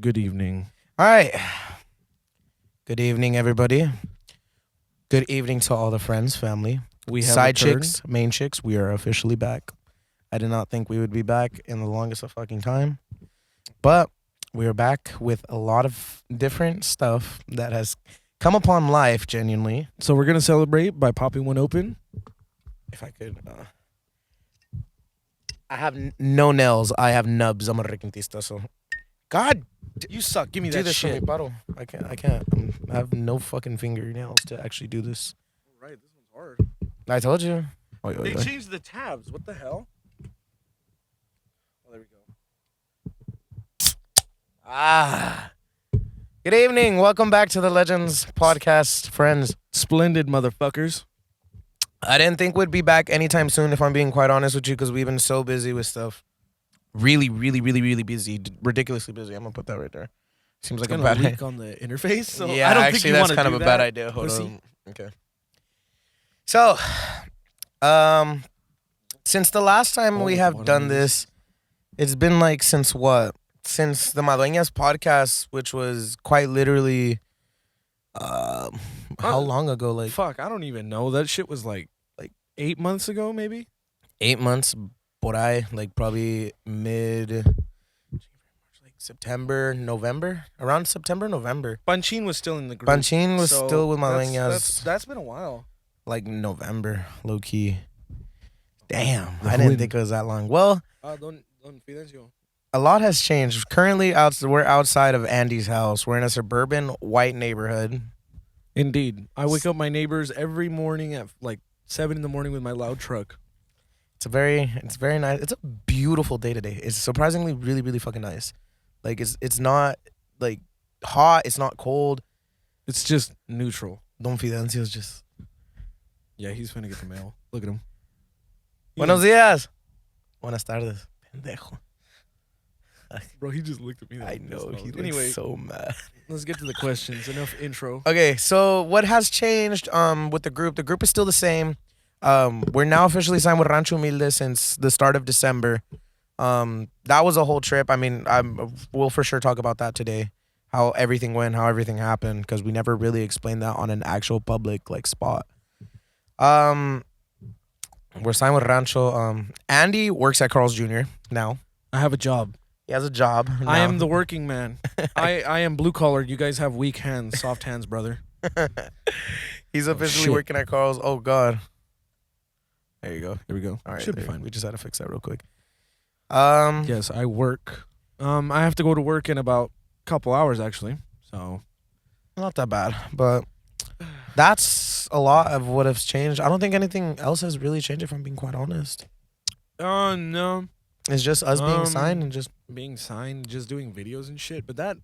Good evening. All right. Good evening, everybody. Good evening to all the friends, family, We have side returned. chicks, main chicks. We are officially back. I did not think we would be back in the longest of fucking time, but we are back with a lot of different stuff that has come upon life. Genuinely, So we're gonna celebrate by popping one open. if I could. I have no nails. I have nubs. I'm a requintista, so. God, You suck. Give me do that this for me, shit. bottle. I can't. I have no fucking fingernails to actually do this. Right, this one's hard. I told you. Oi, oi, They oi. changed the tabs. What the hell? Oh, there we go. Ah. Good evening. Welcome back to the Legends podcast, friends. Splendid motherfuckers. I didn't think we'd be back anytime soon, if I'm being quite honest with you, because we've been so busy with stuff. Really busy. Ridiculously busy. I'm going to put that right there. Seems like Kind a of bad leak on the interface. So yeah, I don't actually, think you that's want to kind do of a that, bad idea. Hold pussy. on. Okay. So, since the last time we have done this, it's been like since what? Since the Madueñas podcast, which was quite literally, how long ago? Like Fuck, I don't even know. That shit was like 8 months ago, maybe. 8 months. Por ahí, like probably like September, November, around September, November. Panchin was still in the group. Panchin was so still with that's- Madueñas, That's been a while. like November, low key. Damn, The I didn't wind. think it was that long. Well, Don Fidencio. a lot has changed. Currently, we're outside of Andy's house. We're in a suburban white neighborhood. Indeed. I wake up my neighbors every morning at like 7 in the morning with my loud truck. It's very nice. It's a beautiful day today. It's surprisingly really fucking nice. Like it's not like hot. It's not cold. It's just neutral. Don Fidencio's just. Yeah, he's finna get the mail. Look at him. Buenos días. Buenas tardes. Pendejo. Bro, he just looked at me. I know he looks Anyway, so mad. let's get to the questions. Enough intro. Okay, so what has changed with the group? The group is still the same. We're now officially signed with Rancho Humilde since the start of December. That was a whole trip. I mean, we'll for sure talk about that today. How everything went, how everything happened, because we never really explained that on an actual public like spot. We're signed with Rancho. Andy works at Carl's Jr. now. I have a job. He has a job. I now. am the working man. I am blue collar. You guys have weak hands, soft hands, brother. He's officially shit. working at Carl's. Oh God. There you go. Here we go. All right, Should be there- fine. We just had to fix that real quick. Yes, I work. I have to go to work in about a couple hours actually. So Not that bad, but that's a lot of what has changed. I don't think anything else has really changed, if I'm being quite honest. no. It's just us being signed and just Being signed, just doing videos and shit. But that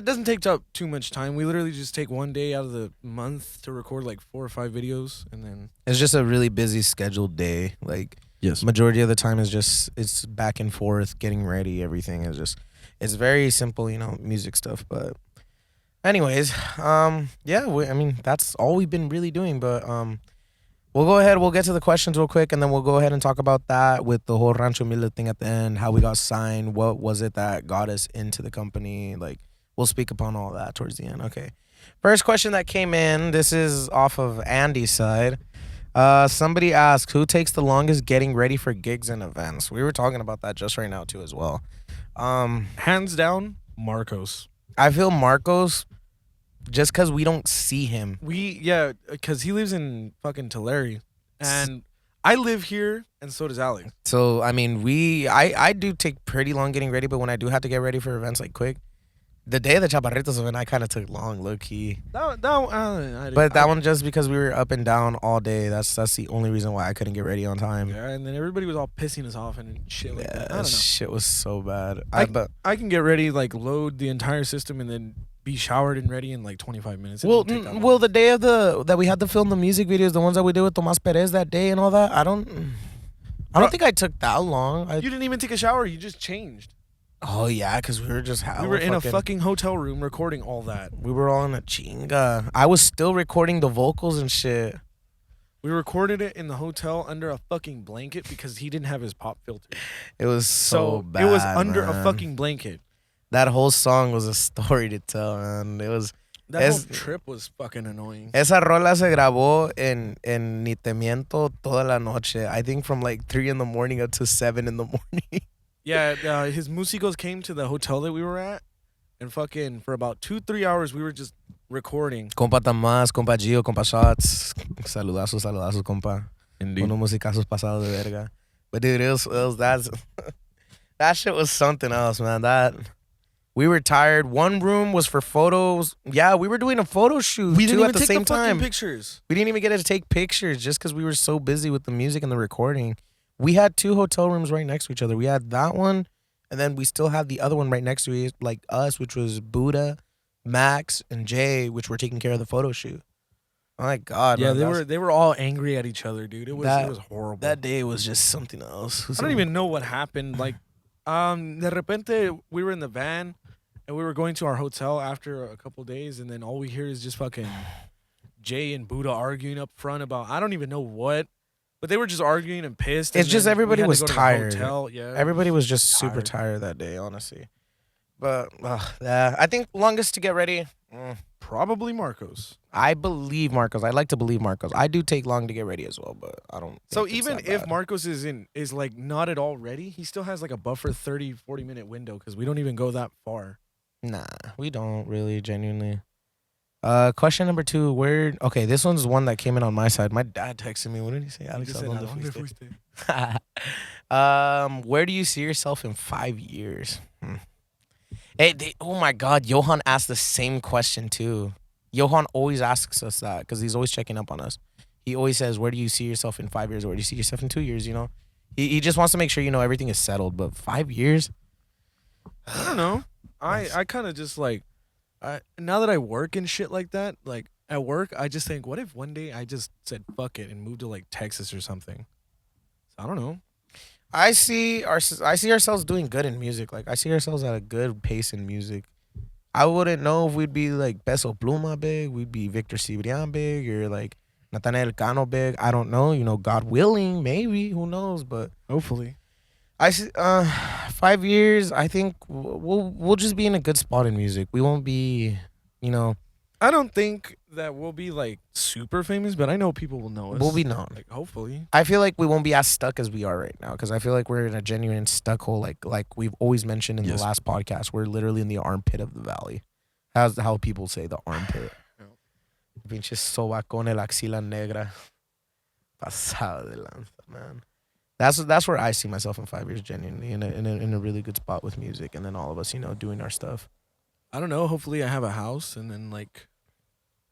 doesn't take up too much time. We literally just take one day out of the month to record like 4 or 5 videos, and then it's just a really busy scheduled day. Like yes, majority of the time is just it's back and forth, getting ready. Everything is just it's very simple, music stuff. But anyways, yeah, I mean that's all we've been really doing. But we'll go ahead. We'll get to the questions real quick, and then we'll go ahead and talk about that with the whole Rancho Humilde thing at the end. How we got signed. What was it that got us into the company? Like we'll speak upon all that towards the end. Okay. First question that came in. This is off of Andy's side. Somebody asked, who takes the longest getting ready for gigs and events? We were talking about that just right now too as well. hands down, Marcos. I feel Marcos, just because we don't see him. Because he lives in fucking Tulare, and I live here, and so does Alex. So I mean, I do take pretty long getting ready, but when I do have to get ready for events like quick, the day of the Chaparritos event, I kind of took long, low key. But But that one just because we were up and down all day. That's the only reason why I couldn't get ready on time. Yeah, and then everybody was all pissing us off and shit like that. I Yeah, don't know. shit was so bad. I can get ready, like load the entire system, and then be showered and ready in like 25 minutes. It Well, don't take that long. well, the day of that we had to film the music videos, the ones that we did with Tomas Perez that day and all that. I don't think I took that long. You didn't even take a shower. You just changed. Oh yeah, because we were just We were in a fucking hotel room recording all that. We were all in a chinga. I was still recording the vocals and shit. We recorded it in the hotel under a fucking blanket because he didn't have his pop filter. It was so bad. It was under a man. fucking blanket. That whole song was a story to tell, man. It was. That whole Es, trip was fucking annoying. esa rola se grabó en Ni Te Miento toda la noche. I think from like 3 in the morning up to 7 in the morning. Yeah, his músicos came to the hotel that we were at, and fucking for about 2-3 hours we were just recording. Compa Tamás, compa Gio, compa Shots. Saludazos, saludazos, compa. Indeed. Unos musicazos pasados de verga. But dude, that shit was something else, man. We were tired. One room was for photos. Yeah, we were doing a photo shoot We didn't too even at the take same the fucking time. pictures. We didn't even get to take pictures just because we were so busy with the music and the recording. We had 2 hotel rooms right next to each other. We had that one, and then we still had the other one right next to it, like us, which was Buddha, Max, and Jay, which were taking care of the photo shoot. Oh my God, Yeah, man, they were all angry at each other, dude. It was horrible. that day was just something else. I don't even know what happened. Like, de repente we were in the van and we were going to our hotel after a couple days, and then all we hear is just fucking Jay and Buddha arguing up front about I don't even know what, but they were just arguing and pissed. It's and just then we everybody had to was go to the tired. hotel. Yeah, Everybody was just super tired. tired that day, honestly. But yeah, I think longest to get ready. Probably Marcos. I believe Marcos. I like to believe Marcos. I do take long to get ready as well, but I don't. So think it's even that if bad. Marcos is like not at all ready, he still has like a buffer 30-40 minute window because we don't even go that far. Nah, we don't really genuinely. Question number 2. Where? Okay, this one's one that came in on my side. My dad texted me. What did he say? He Alex, just ¿a said, dónde "¿A dónde fuiste?" fuiste?" Where do you see yourself in 5 years? Hey, oh my God, Johan asked the same question too. Johan always asks us that because he's always checking up on us. He always says, "Where do you see yourself in 5 years? Where do you see yourself in 2 years?" You know, he just wants to make sure everything is settled. But 5 years, I don't know. I kind of just like, now that I work and shit like that, like at work, I just think, what if one day I just said fuck it and moved to like Texas or something? So I don't know. I see ourselves doing good in music. Like I see ourselves at a good pace in music. I wouldn't know if we'd be like Peso Pluma big, we'd be Victor Cibrian big, or like Nathaniel Cano big. I don't know. God willing, maybe. Who knows? But Hopefully. I see. 5 years. I think we'll just be in a good spot in music. We won't be, you know, I don't think that we'll be like super famous, but I know people will know us. we'll be known. Like hopefully. I feel like we won't be as stuck as we are right now because I feel like we're in a genuine stuck hole. Like we've always mentioned in Yes. the last podcast, we're literally in the armpit of the valley. How's how people say the armpit? Yeah. Pinche sobacón el axila negra. Pasado de lanza, man. That's where I see myself in 5 years, genuinely, in a really good spot with music, and then all of us, doing our stuff. I don't know. Hopefully, I have a house, and then like,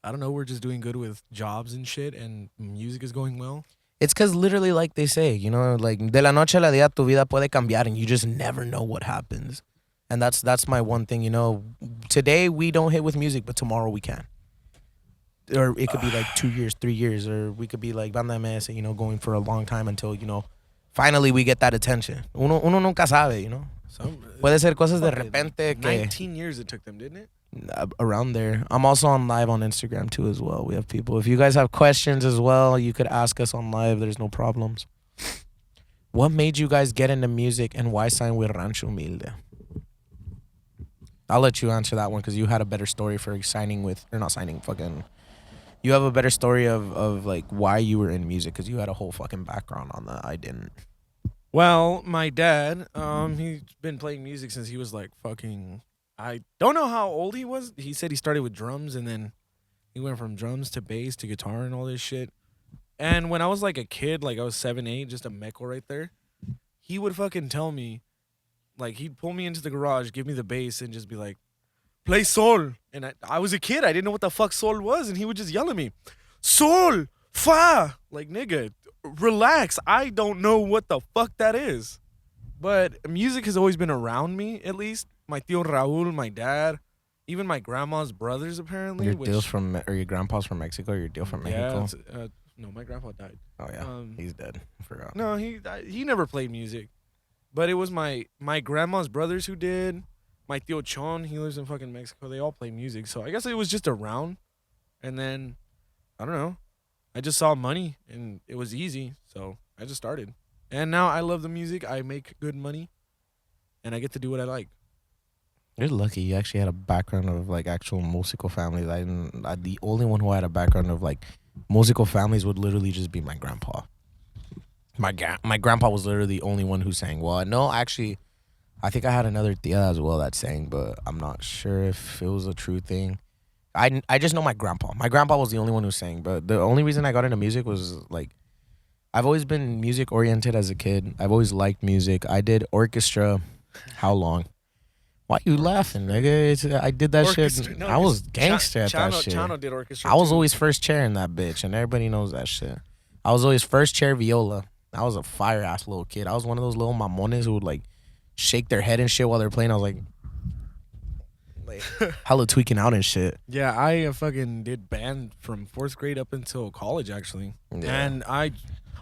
I don't know. We're just doing good with jobs and shit, and music is going well. It's because literally, like they say, like de la noche a la día tu vida puede cambiar, and you just never know what happens. And that's my one thing. Today we don't hit with music, but tomorrow we can. Or it could be like 2 years, 3 years, or we could be like Banda MS, going for a long time until finally we get that attention. Uno nunca sabe, Some Puede ser cosas de fucking repente que 19 years it took them, didn't it? around there. I'm also on live on Instagram too as well. We have people. If you guys have questions as well, you could ask us on live. There's no problems. What made you guys get into music and why sign with Rancho Humilde? I'll let you answer that one because you had a better story for signing with, or not signing, fucking. You have a better story of like why you were in music because you had a whole fucking background on that. I didn't. Well, my dad, he's been playing music since he was like fucking. I don't know how old he was. He said he started with drums and then he went from drums to bass to guitar and all this shit. And when I was like a kid, like I was 7, 8, just a meckle right there, he would fucking tell me, like he'd pull me into the garage, give me the bass, and just be like, "Play sol." And I was a kid, I didn't know what the fuck sol was, and he would just yell at me, "Sol, fa," like nigga, relax. I don't know what the fuck that is. But music has always been around me, at least. My tío Raúl, my dad, even my grandma's brothers, apparently. Your which, deal's from, or your grandpa's from Mexico, or your deal from yeah, Mexico. no, my grandpa died. Oh yeah, Um, he's dead. I forgot. No, he never played music, but it was my grandma's brothers who did. My tío Chon, he lives in fucking Mexico. They all play music, so I guess it was just around. And then I don't know. I just saw money and it was easy, so I just started. And now I love the music. I make good money, and I get to do what I like. You're lucky. You actually had a background of like actual musical families. I didn't. The only one who had a background of like musical families would literally just be my grandpa. My grandpa was literally the only one who sang. Well, no, actually, I think I had another tia as well that sang, but I'm not sure if it was a true thing. I just know my grandpa. My grandpa was the only one who sang, but the only reason I got into music was like I've always been music oriented as a kid. I've always liked music. I did orchestra. How long? Why you laughing, nigga? I did that shit. No, I was 'cause gangster at that shit. Chano did orchestra. I was too. always first chair in that bitch, and everybody knows that shit. I was always first chair viola. I was a fire ass little kid. I was one of those little mamones who would like shake their head and shit while they're playing. I was like hella tweaking out and shit. Yeah, I fucking did band from fourth grade up until college, actually. Yeah. And I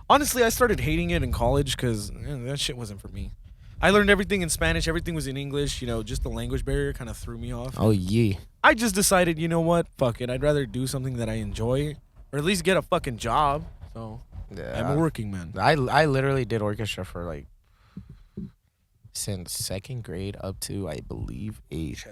honestly, I started hating it in college because that shit wasn't for me. I learned everything in Spanish. Everything was in English. You know, just the language barrier kind of threw me off. Oh yeah. I just decided, you know what? Fuck it. I'd rather do something that I enjoy, or at least get a fucking job. So Yeah. I'm a working man. I literally did orchestra for like since second grade up to I believe eighth.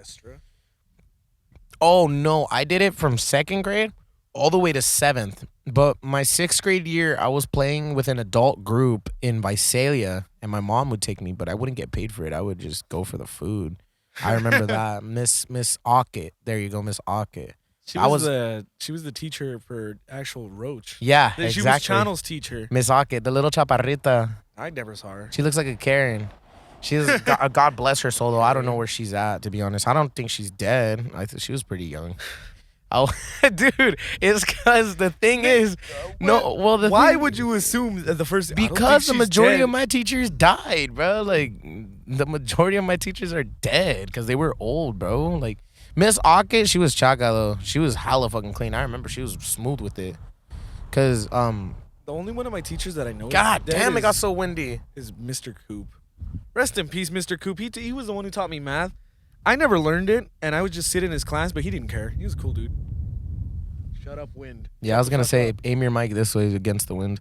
Oh no, I did it from second grade all the way to seventh. But my sixth grade year, I was playing with an adult group in Visalia, and my mom would take me, but I wouldn't get paid for it. I would just go for the food. I remember that Miss Ockett. There you go, Miss Ockett. She I was was- the teacher for actual Roach. Yeah, She was exactly. Channel's teacher. Miss Ockett, the little chaparrita. I never saw her. She looks like a Karen. She's God bless her soul though. I don't know where she's at, to be honest. I don't think she's dead. I think she was pretty young. Oh, dude, it's because the thing is, no. Well, Why would you assume that the first? I don't think Because the she's majority dead. of my teachers died, bro. Like the majority of my teachers are dead because they were old, bro. Like Miss Ockett, she was chaga though. She was hella fucking clean. I remember she was smooth with it. Cause The only one of my teachers that I know. God is dead damn, it got is- so windy. is Mr. Coop. Rest in peace, Mr. Coop. He was the one who taught me math. I never learned it, and I would just sit in his class, but he didn't care. He was a cool dude. Shut up, wind. Yeah, I was gonna say aim your mic this way against the wind,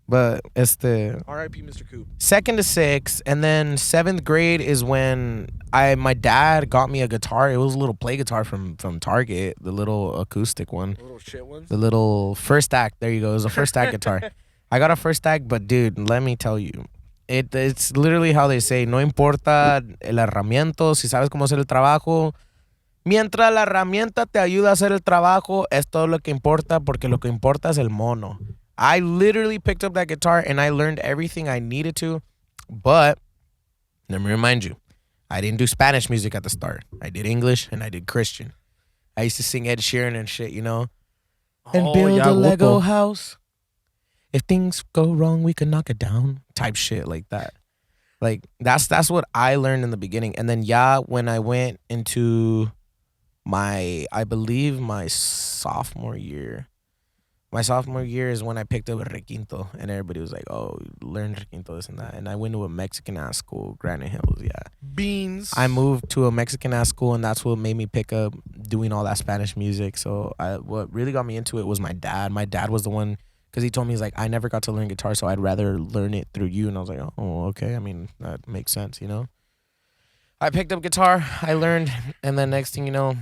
but it's the R.I.P. Mr. Coop. second to sixth, and then seventh grade is when my dad got me a guitar. It was a little play guitar from Target, the little acoustic one, Little shit ones. the little first act. There you go. It was a first act guitar. I got a first act, but dude, let me tell you, it's literally how they say, no importa el herramiento, si sabes cómo hacer el trabajo. Mientras la herramienta te ayuda a hacer el trabajo, es todo lo que importa, porque lo que importa es el mono. I literally picked up that guitar and I learned everything I needed to, but let me remind you, I didn't do Spanish music at the start. I did English and I did Christian. I used to sing Ed Sheeran and shit, you know? And Oh, build yeah, a Lego Wupo. house. If things go wrong, we can knock it down. Type shit like that. Like that's what I learned in the beginning. And then when I went into I believe my sophomore year. My sophomore year is when I picked up requinto, and everybody was like, "Oh, learn requinto, this and that." And I went to a Mexican ass school, Granite Hills. Yeah, Beans. I moved to a Mexican ass school, and that's what made me pick up doing all that Spanish music. So what really got me into it was my dad. My dad was the one, because he told me, he's like, I never got to learn guitar, so I'd rather learn it through you. And I was like, oh, okay. I mean, that makes sense, you know. I picked up guitar, I learned, and then next thing you know,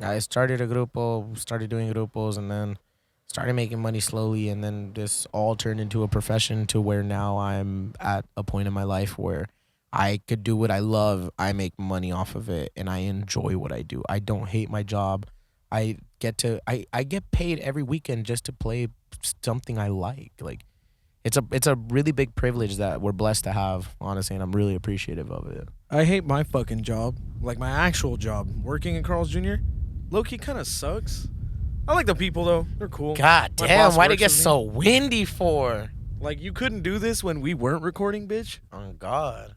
I started a grupo, started doing grupos, and then started making money slowly, and then this all turned into a profession to where now I'm at a point in my life where I could do what I love. I make money off of it, and I enjoy what I do. I don't hate my job. I get paid every weekend just to play something I like. Like it's a really big privilege that we're blessed to have, honestly, and I'm really appreciative of it. I hate my fucking job. Like my actual job. Working at Carl's Jr. Low-key kind of sucks. I like the people though. They're cool. God My damn, boss why'd it works get with me. so windy for? Like you couldn't do this when we weren't recording, bitch. Oh God.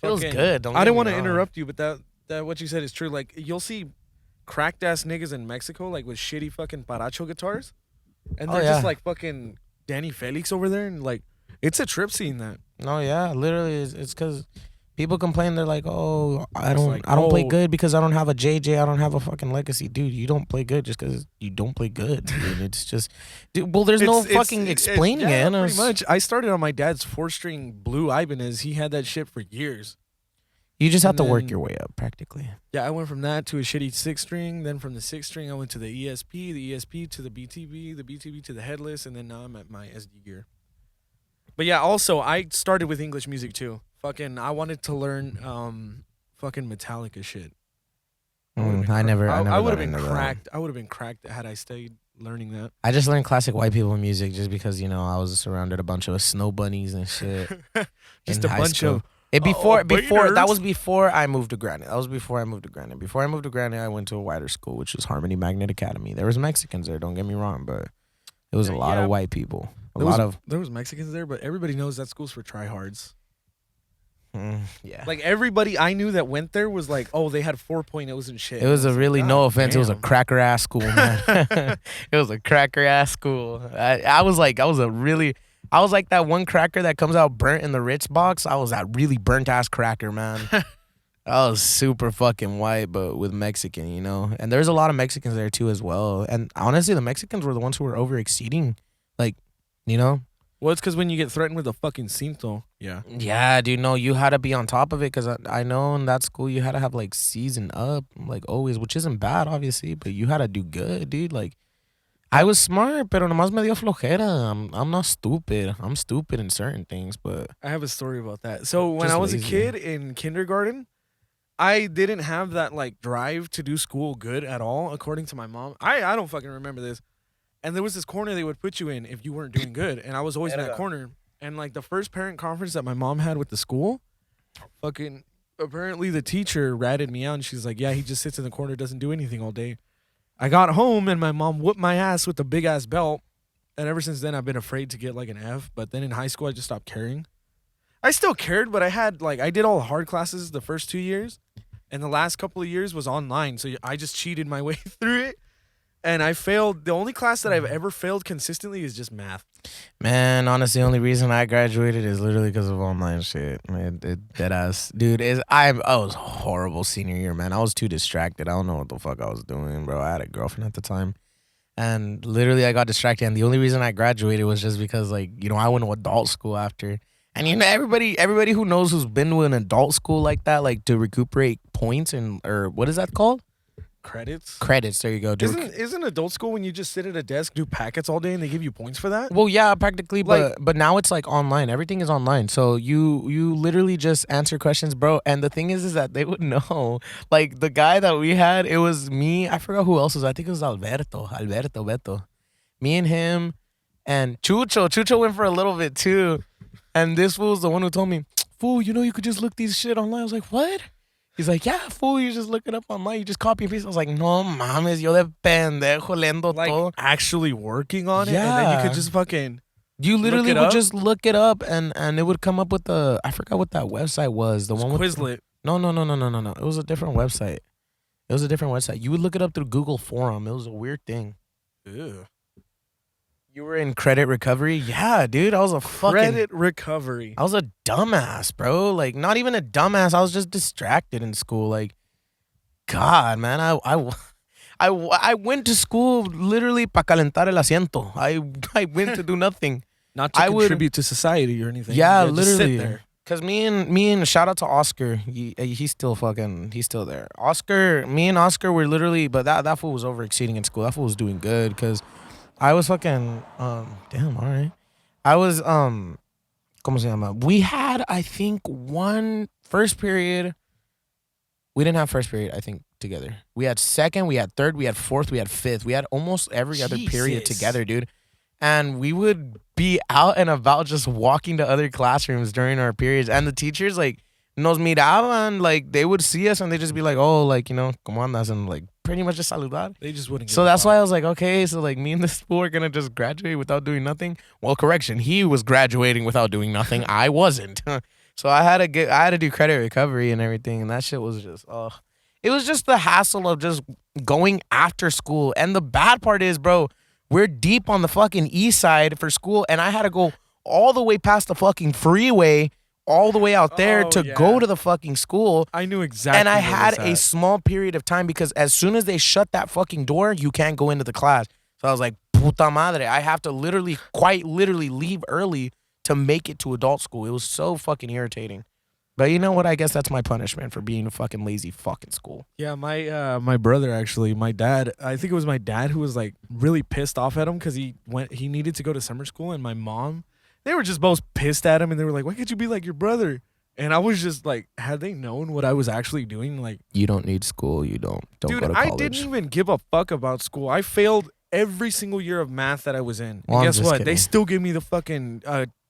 Feels Fucking- good. Don't I get didn't me want to wrong. interrupt you, but that what you said is true. Like you'll see cracked ass niggas in Mexico like with shitty fucking paracho guitars, and Oh, they're yeah. just like fucking Danny Felix over there, and like it's a trip seeing that. No, yeah, literally, it's because people complain. They're like, "Oh, I It's don't, like, I don't play oh. good because I don't have a JJ. I don't have a fucking legacy, dude. You don't play good just because you don't play good. Dude. It's just, dude. Well, there's no fucking explaining yeah, it. Pretty much. I started on my dad's 4-string blue Ibanez. He had that shit for years. You just have And to work then- your way up, practically. Yeah, I went from that to a shitty 6 string. Then from the 6 string, I went to the ESP to the BTB to the headless, and then now I'm at my SD gear. But yeah, also I started with English music too. Fucking, I wanted to learn fucking Metallica shit. I never. I would got have been into that. cracked. I would have been cracked had I stayed learning that. I just learned classic white people music just because I was surrounded a bunch of snow bunnies and shit. Just in a high bunch school. of Before that waiters. was before I moved to Granite. Before I moved to Granite, I went to a wider school, which was Harmony Magnet Academy. There was Mexicans there, don't get me wrong, but it was a lot Yeah. of white people. There was Mexicans there, but everybody knows that school's for tryhards. Yeah. Like everybody I knew that went there was like, oh, they had 4.0s and shit. It was a like, really, God no offense, it was a damn. cracker ass school, man. It was a cracker ass school. I was like that one cracker that comes out burnt in the Ritz box. I was that really burnt ass cracker, man. I was super fucking white, but with Mexican, And there's a lot of Mexicans there too as well. And honestly, the Mexicans were the ones who were over exceeding, Well, it's because when you get threatened with a fucking cinto. Yeah. Yeah, dude, no, you had to be on top of it because I know in that school you had to have like C's and up, like always, which isn't bad, obviously, but you had to do good, dude. Like, I was smart, pero nomás me dio flojera. I'm not stupid. I'm stupid in certain things, but I have a story about that. So when Just I was lazy. a kid in kindergarten, I didn't have that like drive to do school good at all, according to my mom. I don't fucking remember this. And there was this corner they would put you in if you weren't doing good, and I was always in that corner. And like the first parent conference that my mom had with the school, fucking apparently the teacher ratted me out, and she's like, "Yeah, he just sits in the corner, doesn't do anything all day." I got home and my mom whooped my ass with a big ass belt, and ever since then I've been afraid to get like an F. But then in high school I just stopped caring. I still cared, but I did all the hard classes the first 2 years, and the last couple of years was online, so I just cheated my way through it. And I failed. The only class that I've ever failed consistently is just math. man, honestly, the only reason I graduated is literally because of online shit. Man, dead ass, dude. I was horrible senior year, man. I was too distracted. I don't know what the fuck I was doing, bro. I had a girlfriend at the time, and literally I got distracted. And the only reason I graduated was just because, like, I went to adult school after. And everybody who knows who's been to an adult school like that, like to recuperate points or what is that called? Credits. There you go. Isn't adult school when you just sit at a desk, do packets all day, and they give you points for that? Well, yeah, practically, but now it's like online. Everything is online, so you literally just answer questions, bro. And the thing is that they would know. Like the guy that we had, it was me. I forgot who else was. I think it was Alberto, Beto. Me and him, and Chucho. Chucho went for a little bit too, and this fool was the one who told me, "Fool, you could just look these shit online." I was like, "What?" He's like, "Yeah, fool, you just look it up online. You just copy and paste." I was like, "No mames, yo de pendejo leyendo Like todo." actually working on it, and then you Yeah. could just fucking. You literally it would up? just look it up, and it would come up with I forgot what that website was. The one with Quizlet. No. It was a different website. You would look it up through Google Forum. It was a weird thing. Ew. You were in credit recovery? Yeah, dude. I was a Credit recovery. I was a dumbass, bro. Like, not even a dumbass. I was just distracted in school. Like, God, man. I went to school literally para calentar el asiento. I went to do nothing. Not to I would- contribute to society or anything. Yeah, just literally. sit there. Cause me and shout out to Oscar. He's still there. Oscar, me and Oscar were literally, but that fool was over exceeding in school. That fool was doing good because I was fucking damn, all right. I was ¿cómo se llama? We had, I think, one first period. We didn't have first period, I think, together. We had second, we had third, we had fourth, we had fifth. We had almost every other period Jesus. together, dude. And we would be out and about just walking to other classrooms during our periods. And the teachers, like, nos miraban, like, they would see us and they'd just be like, oh, like, ¿cómo andas? And, like, pretty much just saludar. They just wouldn't. So that's why I was like, okay, so, like, me and this fool are going to just graduate without doing nothing. Well, correction, he was graduating without doing nothing. I wasn't. So I had to do credit recovery and everything. And that shit was just, it was just the hassle of just going after school. And the bad part is, bro, we're deep on the fucking east side for school, and I had to go all the way past the fucking freeway, all the way out there Oh, to yeah. go to the fucking school. I knew exactly. And I where had this a at. small period of time because as soon as they shut that fucking door, you can't go into the class. So I was like, puta madre, I have to quite literally leave early to make it to adult school. It was so fucking irritating. But you know what? I guess that's my punishment for being a fucking lazy fucking school. Yeah, my brother actually, my dad. I think it was my dad who was like really pissed off at him because he needed to go to summer school, and my mom, they were just both pissed at him, and they were like, "Why can't you be like your brother?" And I was just like, had they known what I was actually doing, like, You don't need school. You don't dude, go to I college. didn't even give a fuck about school. I failed every single year of math that I was in. Well, And I'm guess just what? They kidding. still give me the fucking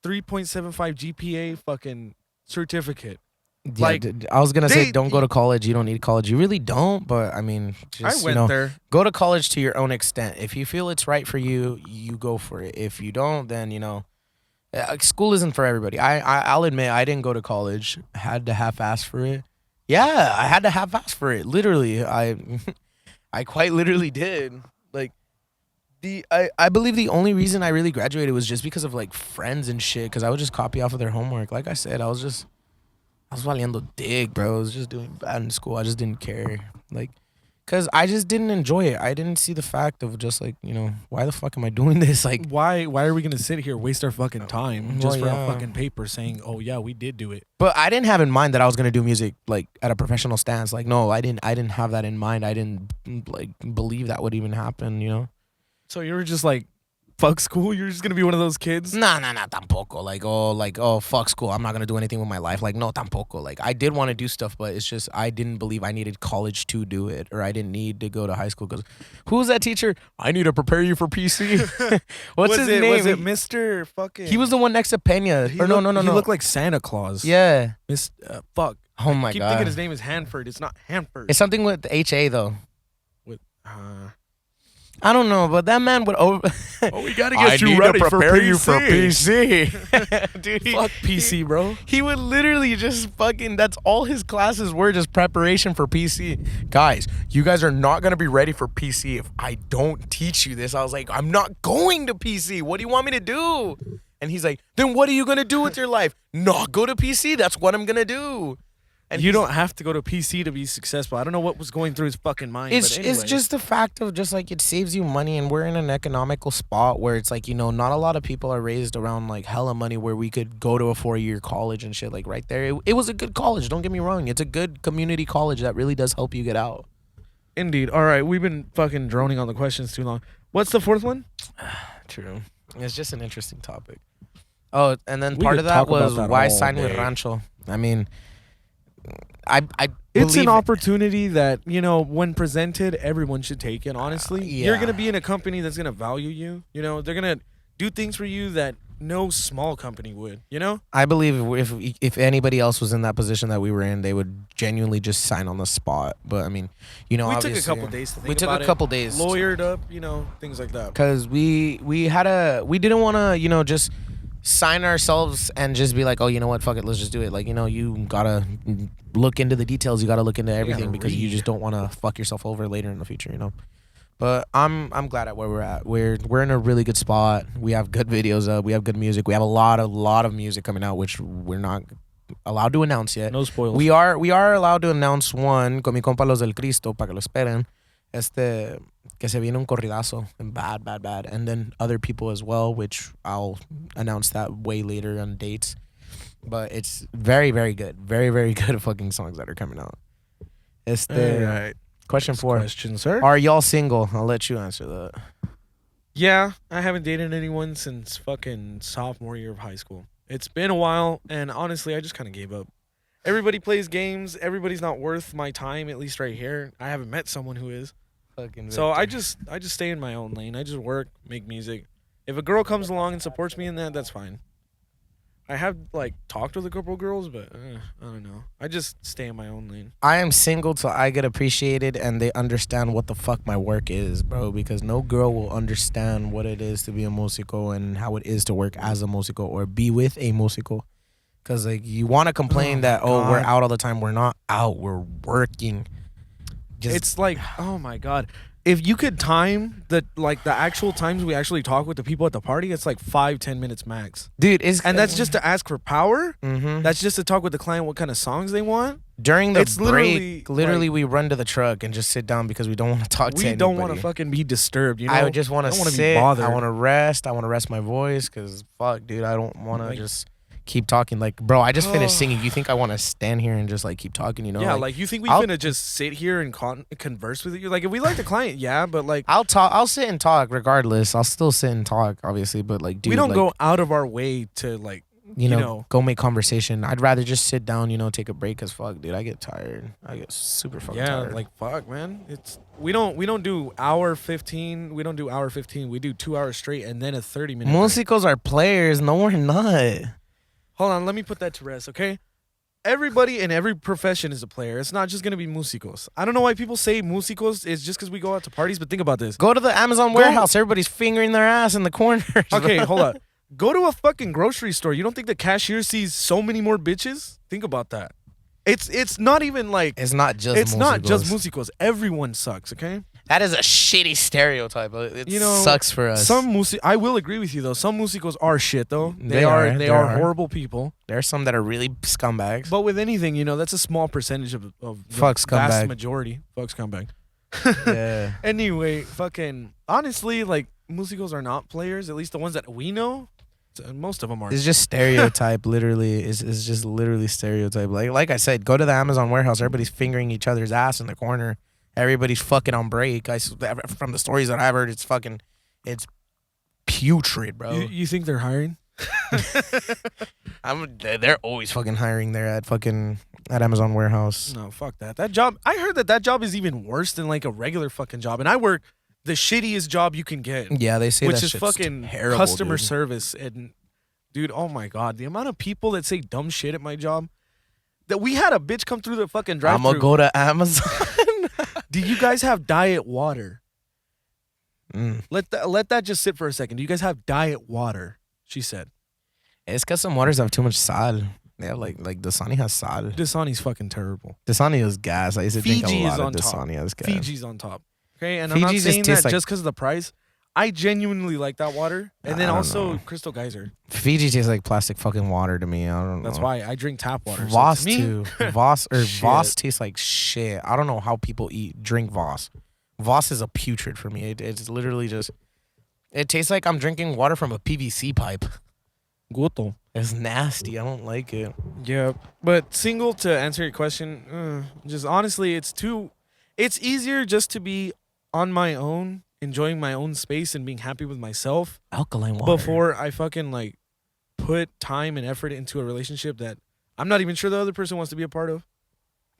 3.75 GPA fucking certificate. Yeah, like, I was gonna say, they- don't go to college. You don't need college. You really don't. But I mean, I just went there. go to college to your own extent. If you feel it's right for you, you go for it. If you don't, then school isn't for everybody. I'll admit I didn't go to college. I had to half-ass for it. Yeah, I had to half-ass for it. Literally, I I quite literally did. Like I believe the only reason I really graduated was just because of like friends and shit. Because I would just copy off of their homework. Like I said, I was valiendo dick, bro. I was just doing bad in school. I just didn't care. Like, because I just didn't enjoy it. I didn't see the fact of just like, why the fuck am I doing this? Like, Why are we gonna sit here waste our fucking time just Well, for yeah. a fucking paper saying, "Oh yeah, we did do it." but I didn't have in mind that I was gonna do music like at a professional stance. Like, no, I didn't have that in mind. I didn't like believe that would even happen. So you were just like, "Fuck school." You're just gonna be one of those kids. Nah, tampoco. Like, fuck school. I'm not gonna do anything with my life. Like, no, tampoco. Like, I did want to do stuff, but it's just I didn't believe I needed college to do it, or I didn't need to go to high school. Because who's that teacher? I need to prepare you for PC. What's his name? Was it Mr. Fucking? He was the one next to Pena. He Or looked, no. He looked like Santa Claus. Yeah. Fuck. Oh my I keep god. thinking his name is Hanford. It's not Hanford. It's something with HA though. with. I don't know, but that man would over. Oh, we gotta I get you need ready to prepare for you for PC. PC. Dude, Fuck PC, bro. He would literally just fucking, that's all his classes were, just preparation for PC. Guys, you guys are not going to be ready for PC if I don't teach you this. I was like, I'm not going to PC. What do you want me to do? And he's like, then what are you going to do with your life? Not go to PC. That's what I'm going to do. And You he's- don't have to go to PC to be successful. I don't know what was going through his fucking mind. It's but anyway. just the fact of just like it saves you money, and we're in an economical spot where it's like, not a lot of people are raised around like hella money where we could go to a 4-year college and shit. Like right there, it was a good college. Don't get me wrong, it's a good community college that really does help you get out. Indeed. All right, we've been fucking droning on the questions too long. What's the fourth one? True, it's just an interesting topic. Oh, and then We part could of that talk about was that why all sign with day. Rancho. I mean, I It's believe an opportunity that, when presented, everyone should take it, honestly. You're yeah. going to be in a company that's going to value you. They're going to do things for you that no small company would, I believe if anybody else was in that position that we were in, they would genuinely just sign on the spot. But I mean, We took a obviously- couple days to think We took about a couple days, lawyered up, things like that. because we didn't want to just sign ourselves and just be like, oh, you know what, fuck it, let's just do it. Like, you gotta look into the details, you gotta look into everything gotta because you read. just don't want to fuck yourself over later in the future. But I'm glad at where we're at. We're in a really good spot. We have good videos up. We have good music. We have a lot of music coming out, which we're not allowed to announce yet. No spoilers. We are allowed to announce one con mi compa Los del Cristo para que lo esperen. Que se viene un corridazo and bad. And then other people as well, which I'll announce that way later on dates. But it's very, very good. Very, very good fucking songs that are coming out. All right. Question Next 4. question, sir. Are y'all single? I'll let you answer that. Yeah, I haven't dated anyone since fucking sophomore year of high school. It's been a while, and honestly, I just kind of gave up. Everybody plays games. Everybody's not worth my time, at least right here. I haven't met someone who is. So I just stay in my own lane. I just work, make music. If a girl comes along and supports me in that, that's fine. I have talked with a couple of girls, but I don't know. I just stay in my own lane. I am single till I get appreciated and they understand what the fuck my work is, bro. Because no girl will understand what it is to be a músico and how it is to work as a músico or be with a músico. Because you want to complain that, God. we're out all the time. We're not out. We're working. It's like, oh my God. If you could time the actual times we actually talk with the people at the party, it's 5-10 minutes max. Dude, And that's just to ask for power. Mm-hmm. That's just to talk with the client what kind of songs they want. During the it's break, literally, we run to the truck and just sit down because we don't want to talk to anybody. We don't want to fucking be disturbed, I just want to I don't wanna sit. be bothered. I want to rest. I want to rest my voice because fuck, dude, I don't want to just keep talking. Like, bro, I just finished singing. You think I want to stand here and just like keep talking? You know? Yeah, like you think we finna just sit here and converse with you? Like, if we like the client, yeah, but like I'll talk. I'll sit and talk regardless. I'll still sit and talk, obviously. But like, dude, we don't like, go out of our way to like you know, go make conversation. I'd rather just sit down, you know, take a break. Cause fuck, dude, I get tired. I get super fucking tired. like fuck, man. It's we don't do hour 15. We don't do hour 15. We do 2 hours straight and then a 30-minute. Musicos are players. No, we're not. Hold on, let me put that to rest, okay? Everybody in every profession is a player. It's not just gonna be musicos. I don't know why people say musicos. It's just because we go out to parties. But think about this. Go to the Amazon warehouse. Everybody's fingering their ass in the corners. Okay, hold on. Go to a fucking grocery store. You don't think the cashier sees so many more bitches? Think about that. It's not even like It's not just. it's not just musicos. musicos. Everyone sucks. Okay. That is a shitty stereotype. It sucks for us. I will agree with you though. Some musicos are shit though. They They are are. horrible people. There are some that are really scumbags. But with anything, that's a small percentage of the Fuck vast scumbag. majority. Fuck scumbag. Yeah. Anyway, fucking honestly, like musicos are not players. At least the ones that we know. Most of them are. It's just stereotype. Literally, it's just literally stereotype. Like I said, go to the Amazon warehouse. Everybody's fingering each other's ass in the corner. Everybody's fucking on break. From the stories that I've heard, it's putrid, bro. You think they're hiring? They're always fucking hiring there at Amazon warehouse. No, fuck that. That job. I heard that job is even worse than like a regular fucking job. And I work the shittiest job you can get. Yeah, they say which that is shit's fucking terrible, customer dude. service. And dude, oh my god, the amount of people that say dumb shit at my job. That we had a bitch come through the fucking drive-thru. I'm gonna go to Amazon. Do you guys have diet water? Mm. Let that just sit for a second. Do you guys have diet water? She said. It's because some waters have too much sal. They have like Dasani has sal. Dasani's fucking terrible. Dasani is gas. I used to drink Fiji a is lot on of top. Dasani as gas. Fiji's on top. Okay, and Fiji I'm not just saying tastes that like- just because of the price. I genuinely like that water, and then I don't also know. Crystal Geyser. Fiji tastes like plastic fucking water to me. I don't know. That's why I drink tap water. So Voss to me- too. Voss Shit. Voss tastes like shit. I don't know how people drink Voss. Voss is a putrid for me. It's literally just. It tastes like I'm drinking water from a PVC pipe. Goto. It's nasty. I don't like it. Yeah, but single to answer your question, just honestly, it's easier just to be on my own, enjoying my own space and being happy with myself Alkaline water. before I fucking like put time and effort into a relationship that I'm not even sure the other person wants to be a part of.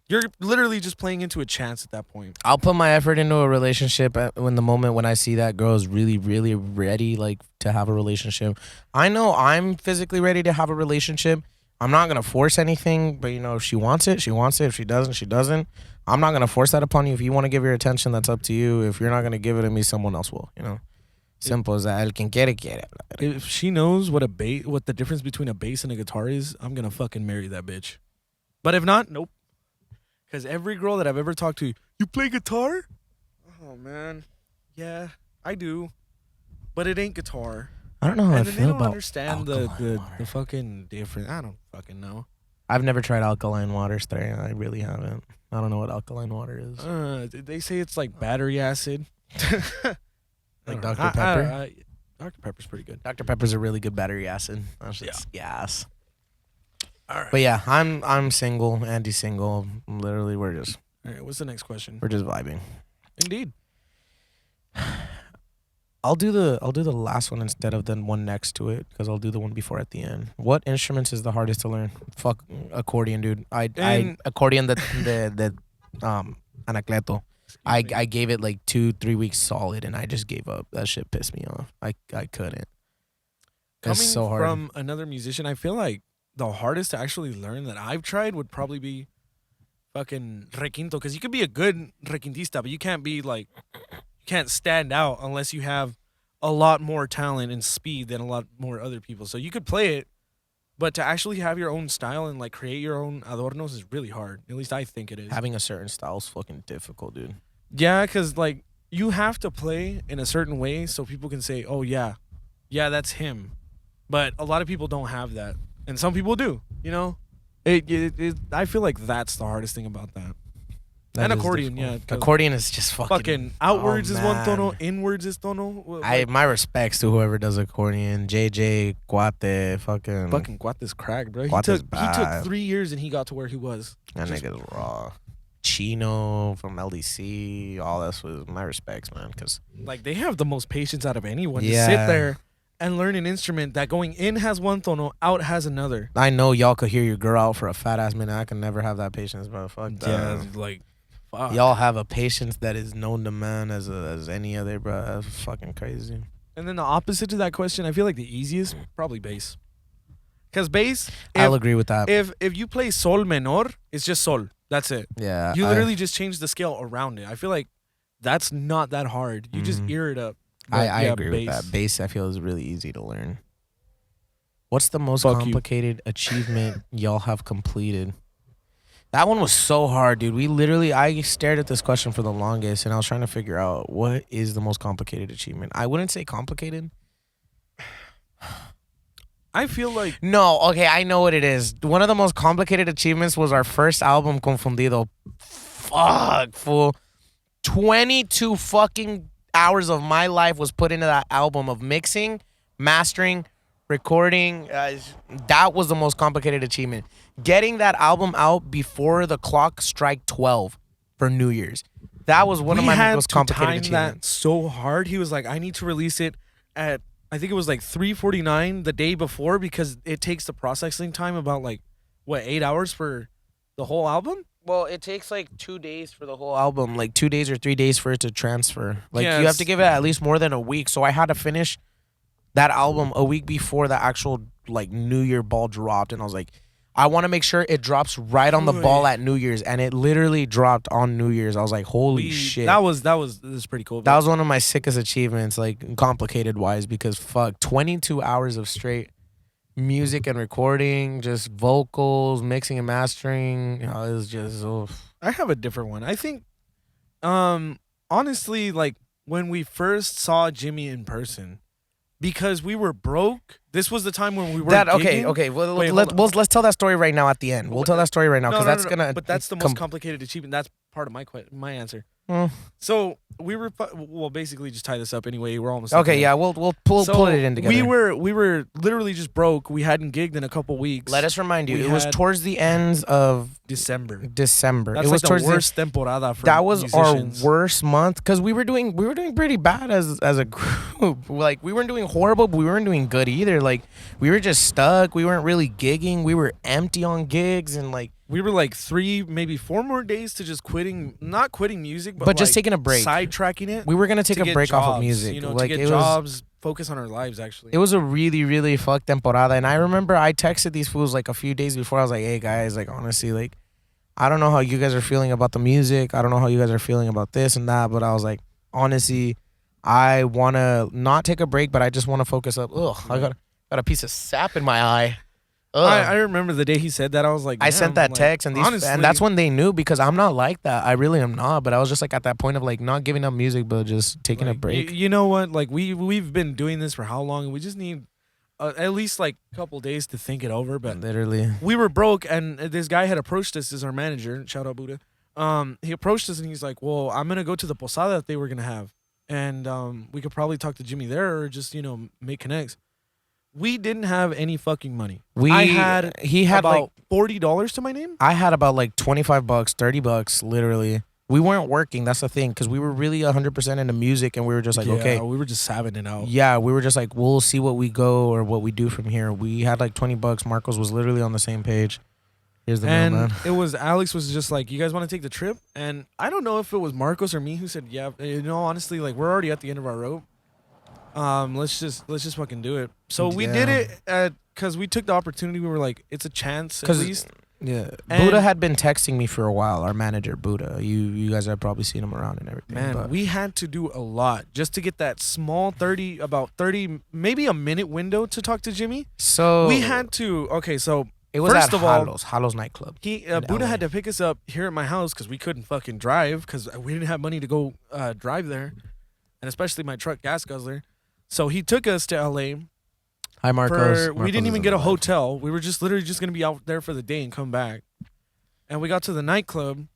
You're literally just playing into a chance at that point. I'll put my effort into a relationship when I see that girl is really, really ready, like to have a relationship. I know I'm physically ready to have a relationship. I'm not gonna force anything, but if she wants it, she wants it. If she doesn't, she doesn't. I'm not gonna force that upon you. If you want to give your attention, that's up to you. If you're not gonna give it to me, someone else will. Simple as that. El quien quiere, quiere. If she knows what the difference between a bass and a guitar is, I'm gonna fucking marry that bitch. But if not, nope. Because every girl that I've ever talked to, you play guitar? Oh, man. Yeah, I do. But it ain't guitar. I don't know how And I then they feel don't about understand alkaline the water. fucking difference. I don't fucking know. I've never tried alkaline water, Stray. I really haven't. I don't know what alkaline water is. They say it's like battery acid. Like Dr. Pepper? Dr. Pepper's pretty good. Dr. Pepper's a really good battery acid. That's just gas. All right. But yeah, I'm single. Andy's single. Literally, we're just All right, what's the next question? vibing. Indeed. I'll do the last one instead of the one next to it because I'll do the one before at the end. What instruments is the hardest to learn? Fuck accordion, dude. I accordion the anacleto. I gave it like 2-3 weeks solid and I just gave up. That shit pissed me off. I couldn't. Coming It's so hard. from another musician, I feel like the hardest to actually learn that I've tried would probably be fucking requinto, because you could be a good requintista, but you can't be like, you can't stand out unless you have a lot more talent and speed than a lot more other people. So you could play it, but to actually have your own style and like create your own adornos is really hard. At least I think it is. Having a certain style is fucking difficult, dude. Yeah, because like you have to play in a certain way so people can say, oh yeah, that's him. But a lot of people don't have that. And some people do, I feel like that's the hardest thing about that. That and is accordion, difficult. yeah. 'Cause Accordion is just fucking outwards is one tono, man. inwards is tono. Like, My respects to whoever does accordion. JJ, Guate, fucking Guate's crack, bro. Guate's He took bad. 3 years and he got to where he was. That Just- nigga's raw. Chino from LDC, all this was my respects, man. Cause Like they have the most patience out of anyone to Yeah. sit there and learn an instrument that going in has one tono, out has another. I know y'all could hear your girl out for a fat ass minute. I can never have that patience, bro. Fuck that. Yeah, like fuck. Y'all have a patience that is known to man as any other, bro. That's fucking crazy. And then the opposite to that question, I feel like the easiest probably bass. Cause bass, I'll agree with that. if you play sol menor, it's just sol. That's it. Yeah. You literally just change the scale around it. I feel like that's not that hard. You just Mhm. ear it up. I But, yeah, agree with bass. that. Bass, I feel, is really easy to learn. What's the most Fuck you. complicated achievement y'all have completed? That one was so hard, dude. I stared at this question for the longest, and I was trying to figure out what is the most complicated achievement. I wouldn't say complicated. I feel like No, okay, I know what it is. One of the most complicated achievements was our first album, Confundido. Fuck, fool. 22 fucking hours of my life was put into that album of mixing, mastering, recording. That was the most complicated achievement. Getting that album out before the clock strike 12 for New Year's. That was one of my had most to complicated time achievements. that so hard. He was like, I need to release it at I think it was like 3:49 the day before because it takes the processing time about like what 8 hours for the whole album. Well, it takes like 2 days for the whole album, like 2 days or 3 days for it to transfer. Like you have Yes. to give it at least more than a week. So I had to finish that album a week before the actual like New Year ball dropped, and I was like, I want to make sure it drops right on the ball at New Year's, and it literally dropped on New Year's. I was like, holy shit. That was pretty cool. That was one of my sickest achievements, like complicated wise, because fuck, 22 hours of straight music and recording, just vocals, mixing and mastering. You know, it was just I have a different one. I think, honestly, like when we first saw Jimmy in person, because we were broke. This was the time when we were okay. Well, Wait, hold on. let's tell that story right now at the end. We'll tell that story right now because that's gonna. But that's the most complicated achievement. That's part of my answer. So we were well, basically just tie this up anyway. We're almost Okay, yeah, we'll pull it in together. We were literally just broke. We hadn't gigged in a couple weeks. Let us remind you, We it was had- towards the ends of December. it That's was like towards the worst temporada for that was musicians. our worst month because we were doing pretty bad as a group. Like we weren't doing horrible, but we weren't doing good either. Like we were just stuck. We weren't really gigging. We were empty on gigs and like. We were like 3, maybe 4 more days to just not quitting music, but just like taking a break. sidetracking it. We were gonna take to a get break off of jobs, music. you know, like to get it jobs, focus on our lives. Actually, was a really, really fucked temporada. And I remember I texted these fools like a few days before. I was like, hey guys, like honestly, like I don't know how you guys are feeling about the music. I don't know how you guys are feeling about this and that. But I was like, honestly, I wanna not take a break, but I just wanna focus up. Ugh, I got a piece of sap in my eye. I remember the day he said that. I was like, I sent that like, text and honestly, and that's when they knew because I'm not like that. I really am not. But I was just like at that point of like not giving up music, but just taking a like, break. You know what? Like we've been doing this for how long? And we just need at least like a couple days to think it over. But Literally. we were broke, and this guy had approached us as our manager. Shout out Buddha. He approached us and he's like, "Well, I'm gonna go to the posada that they were gonna have, and we could probably talk to Jimmy there, or just make connects." We didn't have any fucking money. He had about like $40 to my name. I had about like $25, $30, literally. We weren't working. That's the thing, because we were really 100% into music, and we were just like, okay, we were just having it out. yeah, we were just like, we'll see what we go or what we do from here. We had like $20. Marcos was literally on the same page. Here's the And mailman. it was Alex was just like, you guys want to take the trip? And I don't know if it was Marcos or me who said, yeah. Honestly, like we're already at the end of our rope. Let's just fucking do it. So we did it because we took the opportunity. We were like, it's a chance at least. Yeah, And- Buddha had been texting me for a while. Our manager, Buddha. You guys have probably seen him around and everything. Man, but we had to do a lot just to get that small about 30, maybe a minute window to talk to Jimmy. so We had to. Okay, so it was first at of all, Halo's nightclub. Buddha LA. had to pick us up here at my house because we couldn't fucking drive because we didn't have money to go drive there, and especially my truck gas guzzler. So he took us to LA. Hi, Marcos. We didn't even get a hotel. We were just literally just gonna be out there for the day and come back. And we got to the nightclub,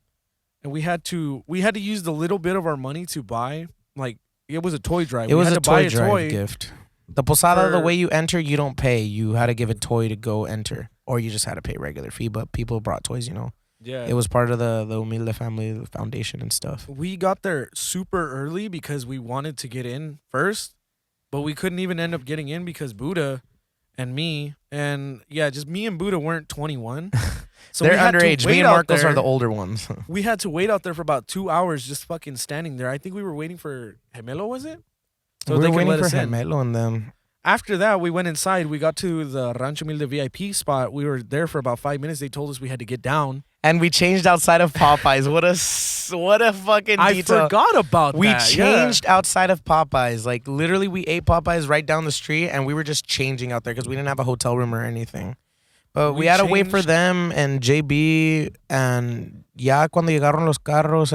and we had to use the little bit of our money to buy, like, it was a toy drive. It We was had a to buy toy drive gift. The posada, the for- way you enter, you don't pay. You had to give a toy to go enter, or you just had to pay regular fee. But people brought toys, you know. Yeah. It was part of the Humilde Family Foundation and stuff. We got there super early because we wanted to get in first, but we couldn't even end up getting in because Buddha and me and just me and Buddha weren't 21. So They're we had to underage. Me wait and out Marcos are there. the older ones. We had to wait out there for about 2 hours just fucking standing there. I think we were waiting for Gemelo, was it? We they were could waiting let for us in. Gemelo and them. After that, we went inside. We got to the Rancho Humilde VIP spot. We were there for about 5 minutes. They told us we had to get down. And we changed outside of Popeyes. What a fucking I detail. forgot about We that. changed outside of Popeyes. Like, literally, we ate Popeyes right down the street, and we were just changing out there because we didn't have a hotel room or anything. But we We had to wait for changed- them and JB, and ya cuando llegaron los carros,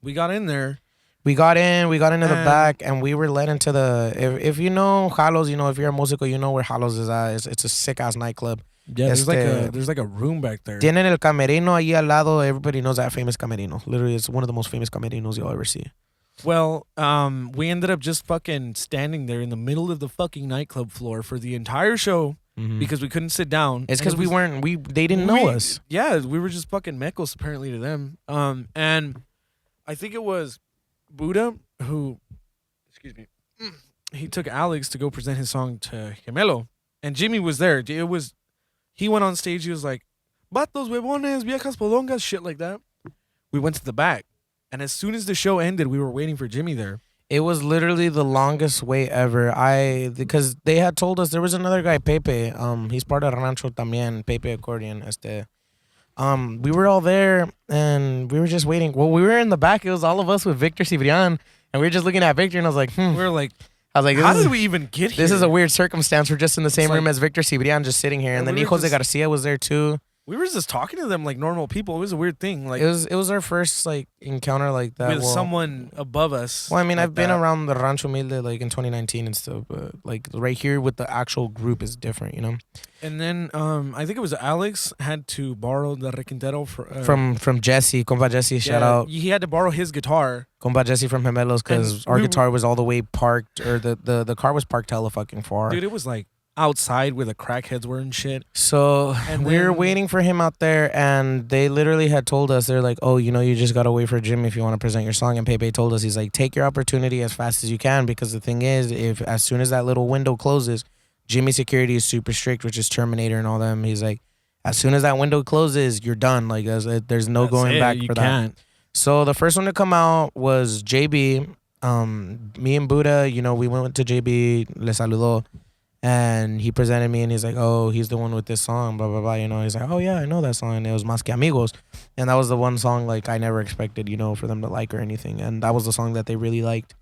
We got in there. we got into the And- back, and we were led into the. If you know Jalos, you know, if you're a músico, you know where Jalos is at. It's a sick ass nightclub. Yeah, Este- there's like a room back there. Tienen el camerino ahí al lado. Everybody knows that famous camerino. Literally, it's one of the most famous camerinos you'll ever see. Well, we ended up just fucking standing there in the middle of the fucking nightclub floor for the entire show because we couldn't sit down. It's And because it we was- weren't. They didn't know us. Yeah, we were just fucking mecos apparently to them. And I think it was Buddha who, excuse me, he took Alex to go present his song to Gemelo, and Jimmy was there. He went on stage. He was like, "Vatos, huevones, viejas podongas," shit like that. We went to the back, and as soon as the show ended, we were waiting for Jimmy there. It was literally the longest wait ever. Because they had told us there was another guy, Pepe. He's part of Rancho también, Pepe Accordion. We were all there and we were just waiting. Well, we were in the back. It was all of us with Victor Cibrian, and we were just looking at Victor, and I was like, We were like, how "How did we even get here?" This is a weird circumstance. We're just in the same like- room as Victor Cibrian, just sitting here, and then we were Hijos de just- Garcia was there too. We were just talking to them like normal people. It was a weird thing, like It was our first like encounter like that. with Well, someone above us. Well, I mean, like I've been that. around the Rancho Humilde like in 2019 and stuff, but like right here with the actual group is different, you know. And then I think it was Alex had to borrow the requintero From Jesse, compa Jesse, shout out, He had to borrow his guitar. compa Jesse from Gemelos, because And our we- guitar was all the way parked, or the car was parked hella fucking far. Dude, it was like outside where the crackheads were and shit. So And we were then- waiting for him out there, and they literally had told us, they're like, oh, you know, you just gotta wait for Jim if you want to present your song. And Pepe told us, he's like, take your opportunity as fast as you can, because the thing is, if as soon as that little window closes, Jimmy security is super strict, which is Terminator and all them. He's like, as soon as that window closes, you're done. Like there's no That's going it, back you for that. can't. So the first one to come out was JB. Me and Buddha, you know, we went to JB, le saludó, and he presented me, and he's like, oh, he's the one with this song, blah, blah, blah, you know. He's like, oh, yeah, I know that song, and it was Más que Amigos, and that was the one song, like, I never expected, you know, for them to like or anything, and that was the song that they really liked.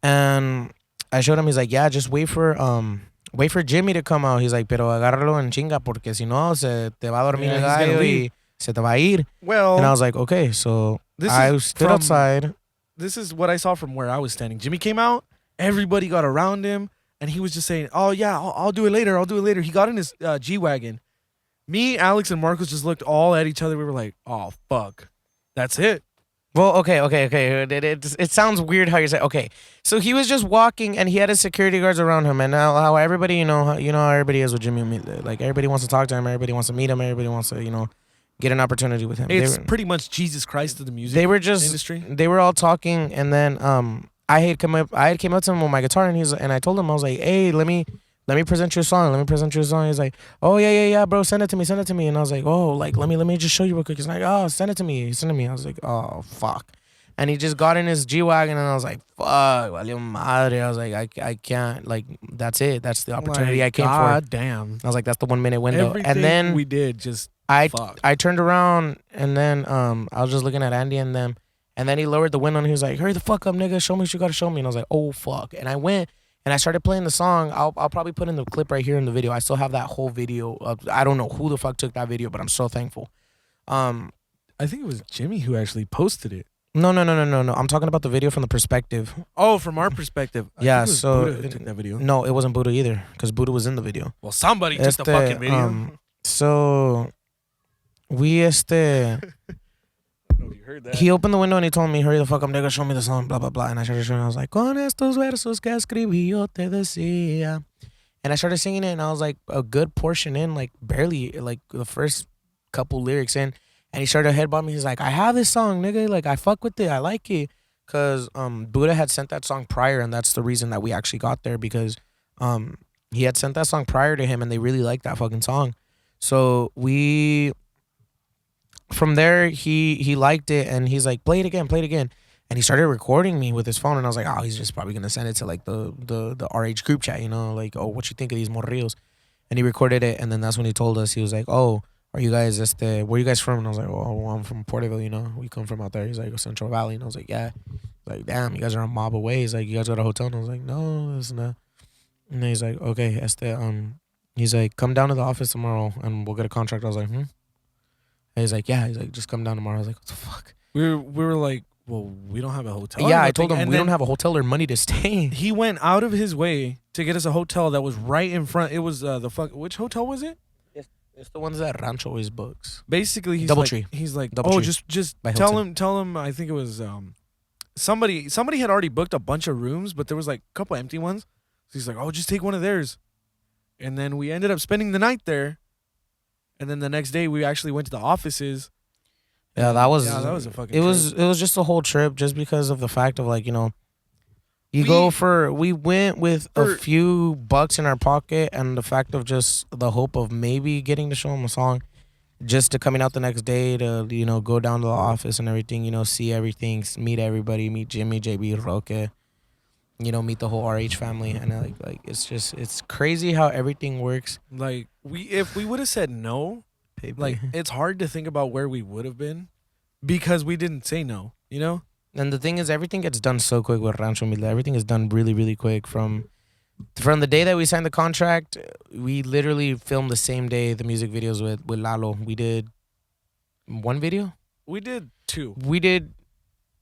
And I showed him, he's like, yeah, just wait for Jimmy to come out. He's like, pero agárralo en chinga, porque si no, se te va a dormir Yeah, el he's gonna gallo leave. y se te va a ir. Well, And I was like, okay, so this I is stood from- outside. this is what I saw from where I was standing. Jimmy came out, everybody got around him, and he was just saying, oh, yeah, I'll do it later. I'll do it later. He got in his G-Wagon. Me, Alex, and Marcos just looked all at each other. We were like, oh, fuck. That's it. Well, okay. It sounds weird how you're saying. Okay, so he was just walking, and he had his security guards around him, and now how everybody, you know how everybody is with Jimmy Humilde. Like everybody wants to talk to him, everybody wants to meet him, everybody wants to, you know, get an opportunity with him. It's pretty much Jesus Christ of the music They were just industry. they were all talking, and then I had came up to him with my guitar, and I told him, I was like, hey, let me present your song. He's like, oh yeah, bro, send it to me. And I was like, oh, like let me just show you real quick. He's like, oh, send it to me. I was like, oh fuck. And he just got in his G-Wagon, and I was like, fuck, valió madre. I was like, I can't, like, that's it. That's the opportunity Like, I came God for. damn. I was like, that's the 1 minute window. Everything And then we did just I fuck. turned around, and then I was just looking at Andy and them, and then he lowered the window, and he was like, hurry the fuck up, nigga, show me what you gotta show me. And I was like, oh fuck. And I went and I started playing the song. I'll probably put in the clip right here in the video. I still have that whole video. I don't know who the fuck took that video, but I'm so thankful. I think it was Jimmy who actually posted it. No. I'm talking about the video from the perspective. Oh, from our perspective. I Yeah, think it was so Buddha who took that video. No, it wasn't Buddha either, because Buddha was in the video. Well, somebody took the fucking video. So we know if you heard that. He opened the window and he told me, hurry the fuck up, nigga, show me the song, blah, blah, blah. And I started showing I was like, con estos versos que escribí yo te decía. And I started singing it and I was like a good portion in, like barely, like the first couple lyrics in. And he started headbutting me. He's like, I have this song, nigga. Like, I fuck with it. I like it. Because Buddha had sent that song prior, and that's the reason that we actually got there, because he had sent that song prior to him, and they really liked that fucking song. So from there, he liked it, and he's like, play it again. And he started recording me with his phone, and I was like, oh, he's just probably going to send it to, like, the RH group chat, you know, like, oh, what you think of these morrillos? And he recorded it, and then that's when he told us, he was like, oh, are you guys where are you guys from? And I was like, oh, well, I'm from Porterville, you know, we come from out there. He's like, Central Valley. And I was like, yeah. He's like, damn, you guys are a mob away. He's like, you guys got a hotel? And I was like, no, it's not. And then he's like, okay, he's like, come down to the office tomorrow and we'll get a contract. I was like, And he's like, yeah. He's like, just come down tomorrow. I was like, what the fuck? We were like, well, we don't have a hotel. Yeah, I told him we don't have a hotel or money to stay. He went out of his way to get us a hotel that was right in front. It was which hotel was it? It's the ones that Rancho always books. Basically, he's Doubletree. He's like, Doubletree just by tell Hilton. him. I think it was somebody had already booked a bunch of rooms, but there was like a couple empty ones. So he's like, oh, just take one of theirs. And then we ended up spending the night there. And then the next day we actually went to the offices. Yeah, that was a fucking. It was just a whole trip, just because of the fact of, like, you know, we went with a few bucks in our pocket and the fact of just the hope of maybe getting to show him a song, just to coming out the next day to, you know, go down to the office and everything, you know, see everything, meet everybody, meet Jimmy, JB, Roque, you know, meet the whole RH family. And it's crazy how everything works. Like, if we would have said no, like, it's hard to think about where we would have been because we didn't say no, you know? And the thing is, everything gets done so quick with Rancho Humilde. Everything is done really, really quick. From the day that we signed the contract, we literally filmed the same day the music videos with Lalo. We did one video? We did two. We did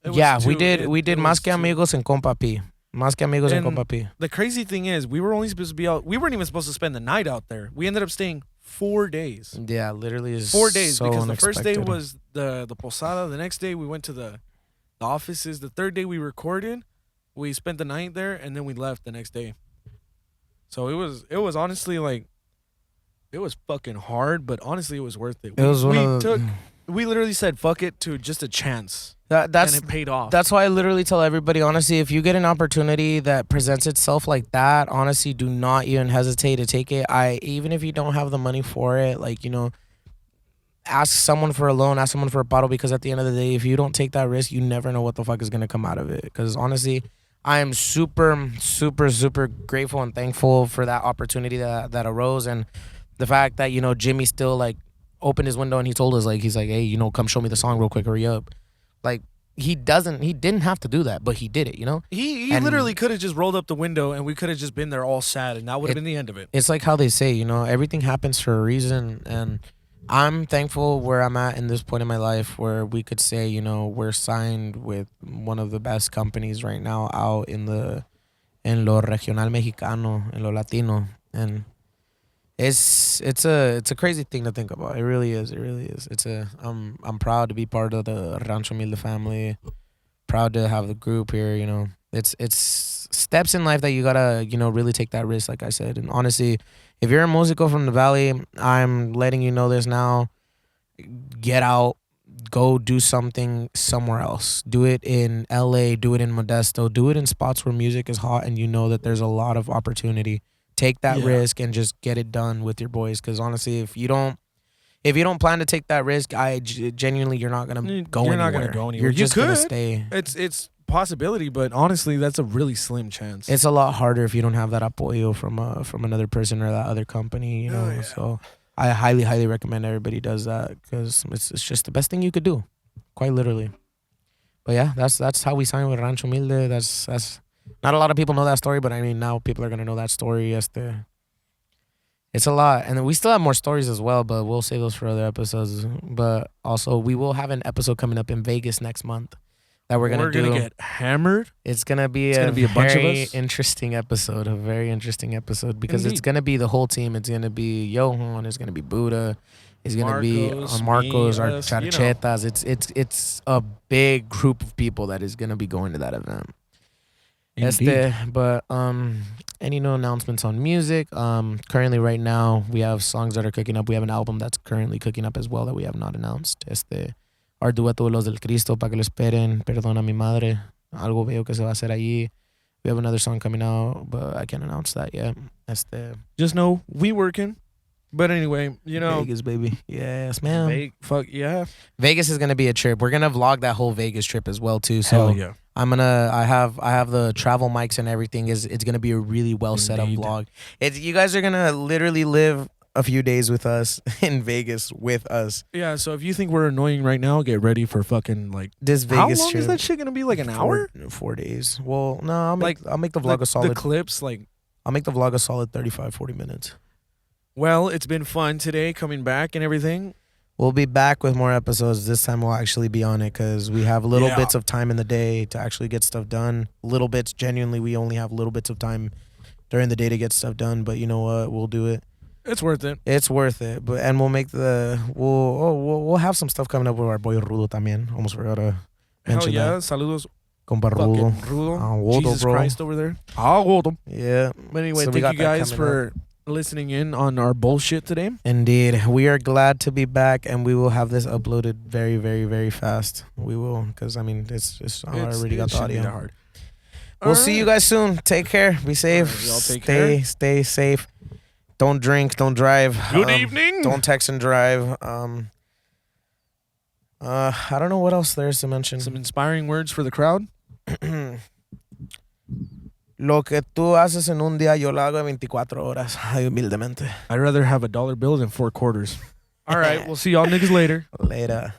Más que Amigos and Compa P. Más que Amigos and Compa P. The crazy thing is, we were only supposed to be out. We weren't even supposed to spend the night out there. We ended up staying 4 days. Yeah, literally 4 days, so because unexpected. the first day was the posada. The next day we went to the offices. The third day we recorded. We spent the night there, and then we left the next day. So it was honestly, like, it was fucking hard, but honestly it was worth it. We literally said fuck it to just a chance. And it paid off. That's why I literally tell everybody, honestly, if you get an opportunity that presents itself like that, honestly, do not even hesitate to take it. Even if you don't have the money for it, like, you know, ask someone for a loan, ask someone for a bottle, because at the end of the day, if you don't take that risk, you never know what the fuck is going to come out of it. Because honestly, I am super, super, super grateful and thankful for that opportunity that arose, and the fact that, you know, Jimmy still, like, opened his window and he told us, like, he's like, hey, you know, come show me the song real quick, hurry up. Like, he didn't have to do that, but he did it, you know? He literally could have just rolled up the window and we could have just been there all sad, and that would have been the end of it. It's like how they say, you know, everything happens for a reason, and I'm thankful where I'm at in this point in my life where we could say, you know, we're signed with one of the best companies right now out in lo regional mexicano, en lo latino, and it's a crazy thing to think about. It really is. I'm proud to be part of the Rancho Humilde family. Proud to have the group here. You know, it's steps in life that you gotta, you know, really take that risk. Like I said, and honestly, if you're a musico from the valley, I'm letting you know this now. Get out, go do something somewhere else. Do it in LA. Do it in Modesto. Do it in spots where music is hot and you know that there's a lot of opportunity. Take that risk and just get it done with your boys. Because honestly, if you don't plan to take that risk, genuinely, you're not gonna go anywhere. You're not gonna go anywhere. You're just gonna stay. It's possibility, but honestly, that's a really slim chance. It's a lot harder if you don't have that apoyo from another person or that other company. You know, so I highly, highly recommend everybody does that, because it's just the best thing you could do, quite literally. But yeah, that's how we signed with Rancho Humilde. That's. Not a lot of people know that story, but I mean, now people are going to know that story. It's a lot. And then we still have more stories as well, but we'll save those for other episodes. But also, we will have an episode coming up in Vegas next month that we're going to get hammered. It's going to be a bunch of us. Interesting episode, because Indeed. It's going to be the whole team. It's going to be Johan, it's going to be Buddha, It's gonna be Marcos, Marcos, me, our us, you know. charchetas. It's a big group of people that is gonna be going to that event. Indeed. But any new announcements on music? Currently right now we have songs that are cooking up. We have an album that's currently cooking up as well that we have not announced. Our dueto de los del Cristo, para que lo esperen. Perdona mi madre. Algo veo que se va a hacer allí. We have another song coming out, but I can't announce that yet. Just know we working. But anyway, you know, Vegas, baby. Yes, man. fuck yeah. Vegas is gonna be a trip. We're gonna vlog that whole Vegas trip as well too. So Hell yeah. I have the travel mics and everything. It's gonna be a really well set up Indeed. vlog. You guys are gonna literally live a few days with us in Vegas with us. Yeah, so if you think we're annoying right now, get ready for fucking like This how Vegas long trip. is that shit gonna be? Like an hour? 4 days. Well, no, I'll make the vlog Like a solid. the clips, like I'll make the vlog a solid 35, 40 minutes. well, it's been fun today coming back and everything. We'll be back with more episodes. This time we'll actually be on it because we have little Yeah. bits of time in the day to actually get stuff done. Little bits, genuinely, we only have little bits of time during the day to get stuff done. But you know what? We'll do it. It's worth it. It's worth it. But we'll make we'll have some stuff coming up with our boy Rudo también. Almost forgot to Hell mention yeah. that. Saludos. Compa Rudo. Fucking Rudo. Wodo, Jesus bro. Christ over there. Wodo. Yeah. But anyway, So we thank got you that guys coming for listening in on our bullshit today. Indeed. We are glad to be back, and we will have this uploaded very, very, very fast. We will, because I mean, I already got the shouldn't be that audio. hard. We'll see you guys soon. Take care. Be safe. All right, y'all take care. Stay safe. Don't drink. Don't drive. Good evening. Don't text and drive. I don't know what else there is to mention. Some inspiring words for the crowd. Lo que tú haces en un día, yo lo hago en 24 horas. Ay, humildemente. I'd rather have $1 bill than 4 quarters. All right, we'll see y'all niggas later. Later.